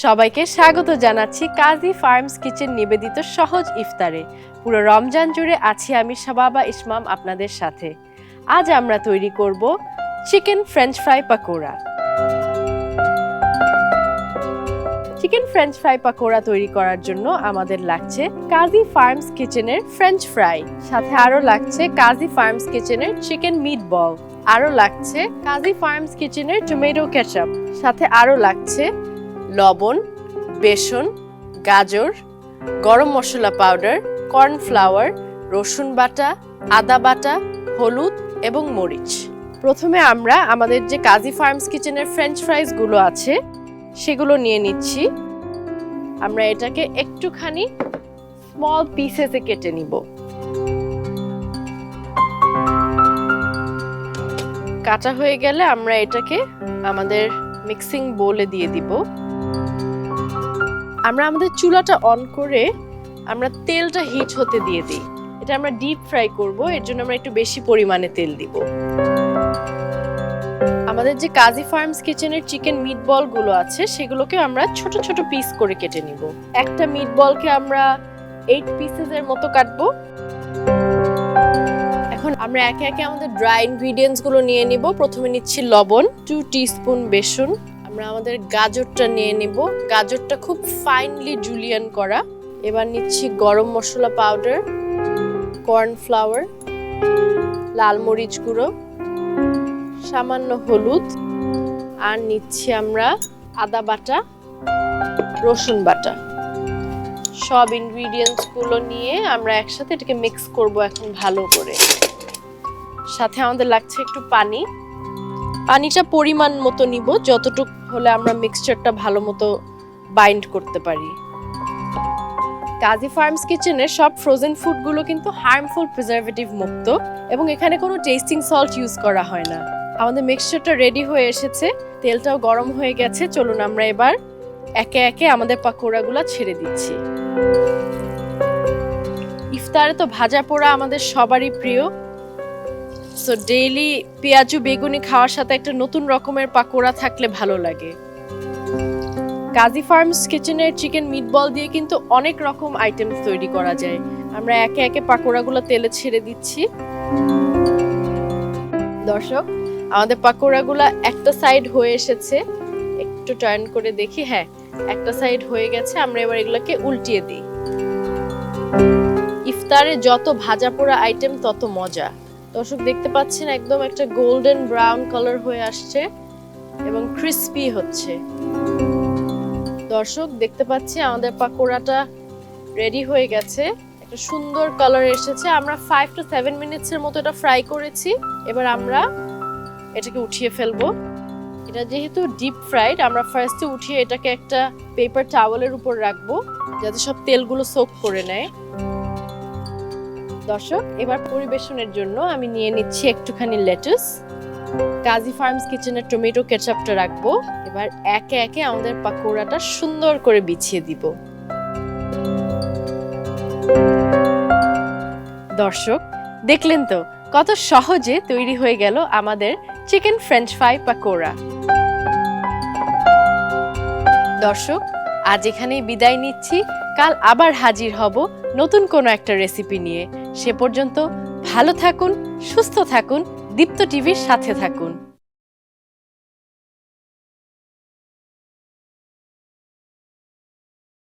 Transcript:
সবাইকে স্বাগত জানাচ্ছি কাজী ফার্মস কিচেন নিবেদিত সহজ ইফতারে। পুরো রমজান জুড়ে আছি আমি শাবাবা ইসমাম আপনাদের সাথে। আজ আমরা তৈরি করব chicken French fry pakora. Chicken French fry pakora তৈরি করার জন্য আমাদের লাগছে কাজী ফার্মস কিচেনের ফ্রেঞ্চ ফ্রাই, সাথে আরো লাগছে কাজী ফার্মস কিচেনের চিকেন মিট বল, আরো লাগছে কাজী ফার্মস কিচেনের টমেটো কেচাপ, সাথে আরো লাগছে লবণ, বেসন, গাজর, গরম মশলা পাউডার, কর্নফ্লাওয়ার, রসুন বাটা, আদা বাটা, হলুদ এবং মরিচ। প্রথমে আমরা আমাদের যে কাজী ফার্মস কিচেনের ফ্রেঞ্চ ফ্রাইজ গুলো আছে সেগুলো নিয়ে নিচ্ছি। আমরা এটাকে একটুখানি স্মল পিসেসে কেটে নিব। কাটা হয়ে গেলে আমরা এটাকে আমাদের মিক্সিং বোলে দিয়ে দিব। আমরা আমাদের চুলাটা অন করে আমরা তেলটা হিট হতে দিয়ে দিই। এটা আমরা ডিপ ফ্রাই করব, এর জন্য আমরা একটু বেশি পরিমাণে তেল দিব। আমাদের যে কাজী ফার্মস কিচেনের চিকেন মিট বল গুলো আছে সেগুলোকে আমরা ছোট ছোট পিস করে কেটে নিব। একটা মিট বলকে আমরা 8 পিসেসের মতো কাটবো। এখন আমরা একে একে আমাদের ড্রাই ইনগ্রেডিয়েন্টস গুলো নিয়ে নিব। প্রথমে নিচ্ছি লবণ, 2 টিস্পুন বেসন, আমরা আমাদের গাজরটা নিয়ে নিব। গাজরটা খুব ফাইনলি জুলিয়ান করা। এবার নিচ্ছি গরম মশলা পাউডার, কর্নফ্লাওয়ার, লাল মরিচ গুঁড়ো, সামান্য হলুদ, আর নিচ্ছি আমরা আদা বাটা, রসুন বাটা। সব ইনগ্রেডিয়েন্টস গুলো নিয়ে আমরা একসাথে এটাকে মিক্স করব এখন ভালো করে। সাথে আমাদের লাগছে একটু পানি। পানিটা পরিমাণ মতো নিব, যতটুকু হলে আমরা মিক্সচারটা ভালো মতো বাইন্ড করতে পারি। কাজী ফার্মস কিচেনের সব ফ্রোজেন ফুডগুলো কিন্তু হার্মফুল প্রিজারভেটিভ মুক্ত এবং এখানে কোনো টেস্টিং সল্ট ইউজ করা হয় না। আমাদের মিক্সচারটা রেডি হয়ে এসেছে, তেলটাও গরম হয়ে গেছে। চলুন আমরা এবার একে একে আমাদের পাকোড়াগুলো ছেড়ে দিচ্ছি। ইফতারে তো ভাজা পোড়া আমাদের সবারই প্রিয়। সো ডেইলি পেঁয়াজু বেগুনি খাওয়ার সাথে একটা নতুন রকমের পাকোড়া থাকলে ভালো লাগে। কাজী ফার্মস কিচেনের চিকেন মিট বল দিয়ে কিন্তু অনেক রকম আইটেমস তৈরি করা যায়। আমরা একে একে পাকোড়াগুলো তেলে ছেড়ে দিচ্ছি। দর্শক, আমাদের পাকোড়াগুলো একটা সাইড হয়ে এসেছে, একটু টার্ন করে দেখি। হ্যাঁ, একটা সাইড হয়ে গেছে। আমরা এবার এগুলোকে উল্টিয়ে দিই। ইফতারে যত ভাজা পোড়া আইটেম তত মজা। দর্শক দেখতে পাচ্ছেন একদম একটা গোল্ডেন ব্রাউন কালার হয়ে আসছে এবং ক্রিস্পি হচ্ছে। দর্শক দেখতে পাচ্ছি আমাদের পাকোড়াটা রেডি হয়ে গেছে, একটা সুন্দর কালার এসেছে। আমরা 5 to 7 মিনিটসের মতো এটা ফ্রাই করেছি। এবার আমরা এটাকে উঠিয়ে ফেলবো। এটা যেহেতু ডিপ ফ্রাইড, আমরা ফার্স্টে উঠিয়ে এটাকে একটা পেপার টাওয়েলের উপর রাখবো যাতে সব তেলগুলো সোক করে নেয়। দর্শক, এবার পরিবেশনের জন্য আমি নিয়ে নিচ্ছি একটুখানি লেটুস। কাজী ফার্মস কিচেনের টমেটো কেচাপটা রাখবো। এবার একে একে আমাদের পাকোড়াটা সুন্দর করে বিছিয়ে দিব। দর্শক দেখলেন তো কত সহজে তৈরি হয়ে গেল আমাদের চিকেন ফ্রেঞ্চ ফ্রাই পাকোড়া। দর্শক, আজ এখানেই বিদায় নিচ্ছি। কাল আবার হাজির হব নতুন কোনো একটা রেসিপি নিয়ে। সে পর্যন্ত ভালো থাকুন, সুস্থ থাকুন, দীপ্ত টিভির সাথে থাকুন।